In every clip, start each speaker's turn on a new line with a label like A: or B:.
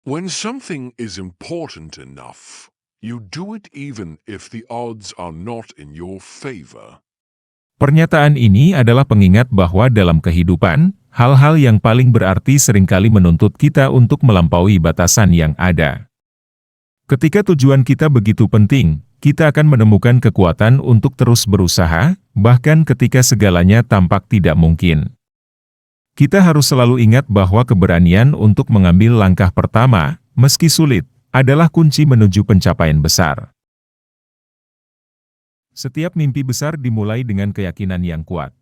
A: When something is important enough, you do it even if the odds are not in your favor.
B: Pernyataan ini adalah pengingat bahwa dalam kehidupan, hal-hal yang paling berarti seringkali menuntut kita untuk melampaui batasan yang ada. Ketika tujuan kita begitu penting, kita akan menemukan kekuatan untuk terus berusaha, bahkan ketika segalanya tampak tidak mungkin. Kita harus selalu ingat bahwa keberanian untuk mengambil langkah pertama, meski sulit, adalah kunci menuju pencapaian besar. Setiap mimpi besar dimulai dengan keyakinan yang kuat.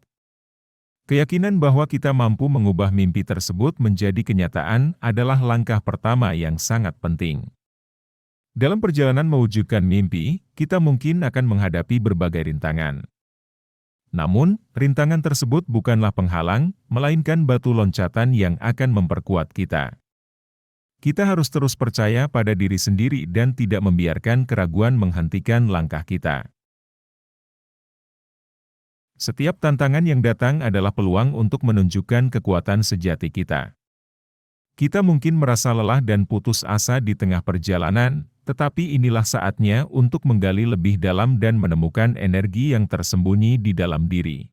B: Keyakinan bahwa kita mampu mengubah mimpi tersebut menjadi kenyataan adalah langkah pertama yang sangat penting. Dalam perjalanan mewujudkan mimpi, kita mungkin akan menghadapi berbagai rintangan. Namun, rintangan tersebut bukanlah penghalang, melainkan batu loncatan yang akan memperkuat kita. Kita harus terus percaya pada diri sendiri dan tidak membiarkan keraguan menghentikan langkah kita. Setiap tantangan yang datang adalah peluang untuk menunjukkan kekuatan sejati kita. Kita mungkin merasa lelah dan putus asa di tengah perjalanan, tetapi inilah saatnya untuk menggali lebih dalam dan menemukan energi yang tersembunyi di dalam diri.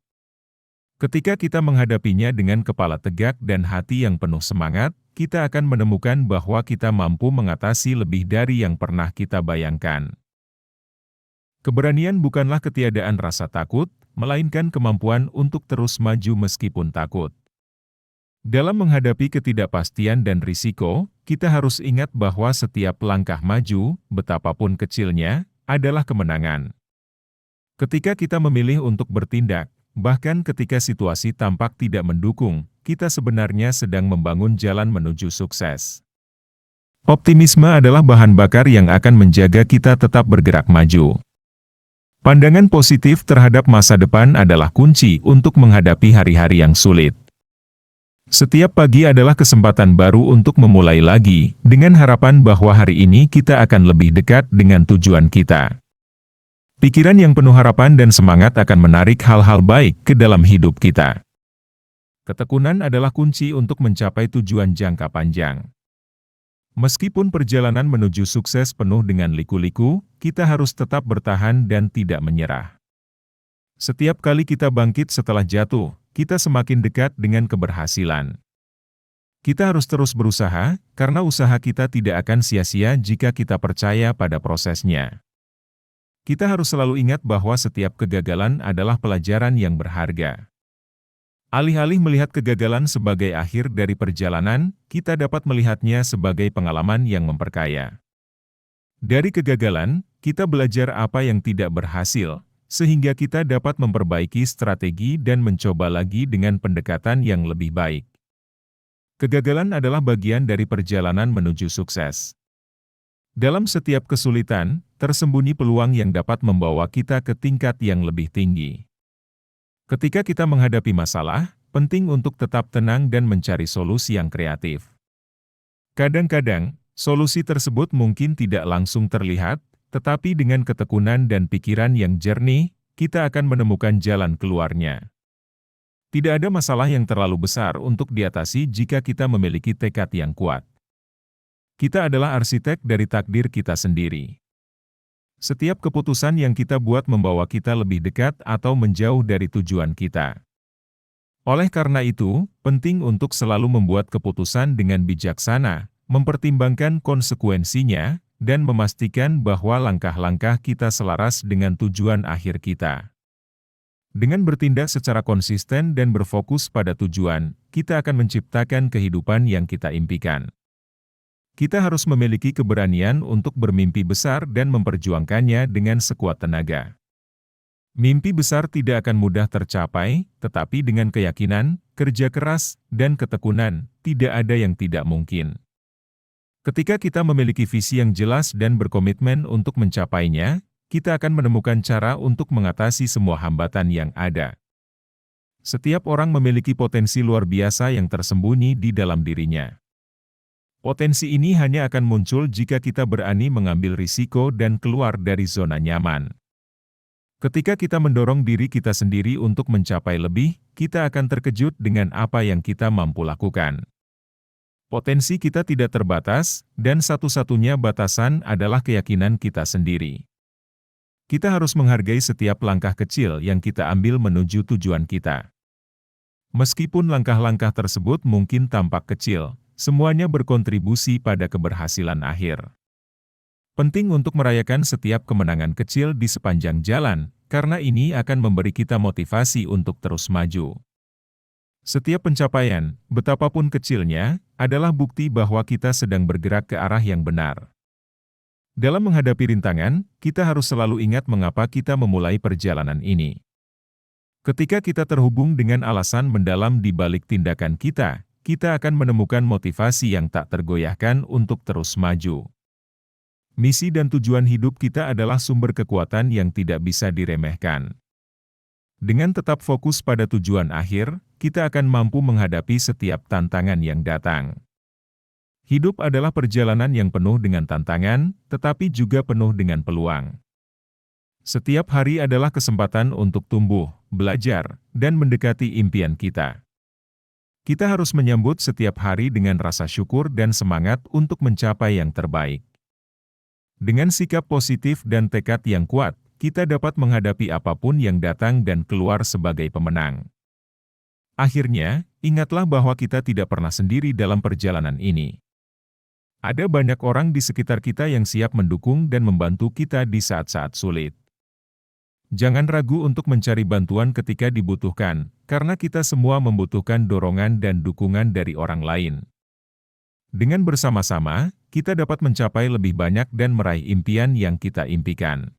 B: Ketika kita menghadapinya dengan kepala tegak dan hati yang penuh semangat, kita akan menemukan bahwa kita mampu mengatasi lebih dari yang pernah kita bayangkan. Keberanian bukanlah ketiadaan rasa takut, melainkan kemampuan untuk terus maju meskipun takut. Dalam menghadapi ketidakpastian dan risiko, kita harus ingat bahwa setiap langkah maju, betapapun kecilnya, adalah kemenangan. Ketika kita memilih untuk bertindak, bahkan ketika situasi tampak tidak mendukung, kita sebenarnya sedang membangun jalan menuju sukses. Optimisme adalah bahan bakar yang akan menjaga kita tetap bergerak maju. Pandangan positif terhadap masa depan adalah kunci untuk menghadapi hari-hari yang sulit. Setiap pagi adalah kesempatan baru untuk memulai lagi, dengan harapan bahwa hari ini kita akan lebih dekat dengan tujuan kita. Pikiran yang penuh harapan dan semangat akan menarik hal-hal baik ke dalam hidup kita. Ketekunan adalah kunci untuk mencapai tujuan jangka panjang. Meskipun perjalanan menuju sukses penuh dengan liku-liku, kita harus tetap bertahan dan tidak menyerah. Setiap kali kita bangkit setelah jatuh, kita semakin dekat dengan keberhasilan. Kita harus terus berusaha, karena usaha kita tidak akan sia-sia jika kita percaya pada prosesnya. Kita harus selalu ingat bahwa setiap kegagalan adalah pelajaran yang berharga. Alih-alih melihat kegagalan sebagai akhir dari perjalanan, kita dapat melihatnya sebagai pengalaman yang memperkaya. Dari kegagalan, kita belajar apa yang tidak berhasil, sehingga kita dapat memperbaiki strategi dan mencoba lagi dengan pendekatan yang lebih baik. Kegagalan adalah bagian dari perjalanan menuju sukses. Dalam setiap kesulitan, tersembunyi peluang yang dapat membawa kita ke tingkat yang lebih tinggi. Ketika kita menghadapi masalah, penting untuk tetap tenang dan mencari solusi yang kreatif. Kadang-kadang, solusi tersebut mungkin tidak langsung terlihat, tetapi dengan ketekunan dan pikiran yang jernih, kita akan menemukan jalan keluarnya. Tidak ada masalah yang terlalu besar untuk diatasi jika kita memiliki tekad yang kuat. Kita adalah arsitek dari takdir kita sendiri. Setiap keputusan yang kita buat membawa kita lebih dekat atau menjauh dari tujuan kita. Oleh karena itu, penting untuk selalu membuat keputusan dengan bijaksana, mempertimbangkan konsekuensinya, dan memastikan bahwa langkah-langkah kita selaras dengan tujuan akhir kita. Dengan bertindak secara konsisten dan berfokus pada tujuan, kita akan menciptakan kehidupan yang kita impikan. Kita harus memiliki keberanian untuk bermimpi besar dan memperjuangkannya dengan sekuat tenaga. Mimpi besar tidak akan mudah tercapai, tetapi dengan keyakinan, kerja keras, dan ketekunan, tidak ada yang tidak mungkin. Ketika kita memiliki visi yang jelas dan berkomitmen untuk mencapainya, kita akan menemukan cara untuk mengatasi semua hambatan yang ada. Setiap orang memiliki potensi luar biasa yang tersembunyi di dalam dirinya. Potensi ini hanya akan muncul jika kita berani mengambil risiko dan keluar dari zona nyaman. Ketika kita mendorong diri kita sendiri untuk mencapai lebih, kita akan terkejut dengan apa yang kita mampu lakukan. Potensi kita tidak terbatas, dan satu-satunya batasan adalah keyakinan kita sendiri. Kita harus menghargai setiap langkah kecil yang kita ambil menuju tujuan kita. Meskipun langkah-langkah tersebut mungkin tampak kecil, semuanya berkontribusi pada keberhasilan akhir. Penting untuk merayakan setiap kemenangan kecil di sepanjang jalan, karena ini akan memberi kita motivasi untuk terus maju. Setiap pencapaian, betapapun kecilnya, adalah bukti bahwa kita sedang bergerak ke arah yang benar. Dalam menghadapi rintangan, kita harus selalu ingat mengapa kita memulai perjalanan ini. Ketika kita terhubung dengan alasan mendalam di balik tindakan kita, kita akan menemukan motivasi yang tak tergoyahkan untuk terus maju. Misi dan tujuan hidup kita adalah sumber kekuatan yang tidak bisa diremehkan. Dengan tetap fokus pada tujuan akhir, kita akan mampu menghadapi setiap tantangan yang datang. Hidup adalah perjalanan yang penuh dengan tantangan, tetapi juga penuh dengan peluang. Setiap hari adalah kesempatan untuk tumbuh, belajar, dan mendekati impian kita. Kita harus menyambut setiap hari dengan rasa syukur dan semangat untuk mencapai yang terbaik. Dengan sikap positif dan tekad yang kuat, kita dapat menghadapi apapun yang datang dan keluar sebagai pemenang. Akhirnya, ingatlah bahwa kita tidak pernah sendiri dalam perjalanan ini. Ada banyak orang di sekitar kita yang siap mendukung dan membantu kita di saat-saat sulit. Jangan ragu untuk mencari bantuan ketika dibutuhkan, karena kita semua membutuhkan dorongan dan dukungan dari orang lain. Dengan bersama-sama, kita dapat mencapai lebih banyak dan meraih impian yang kita impikan.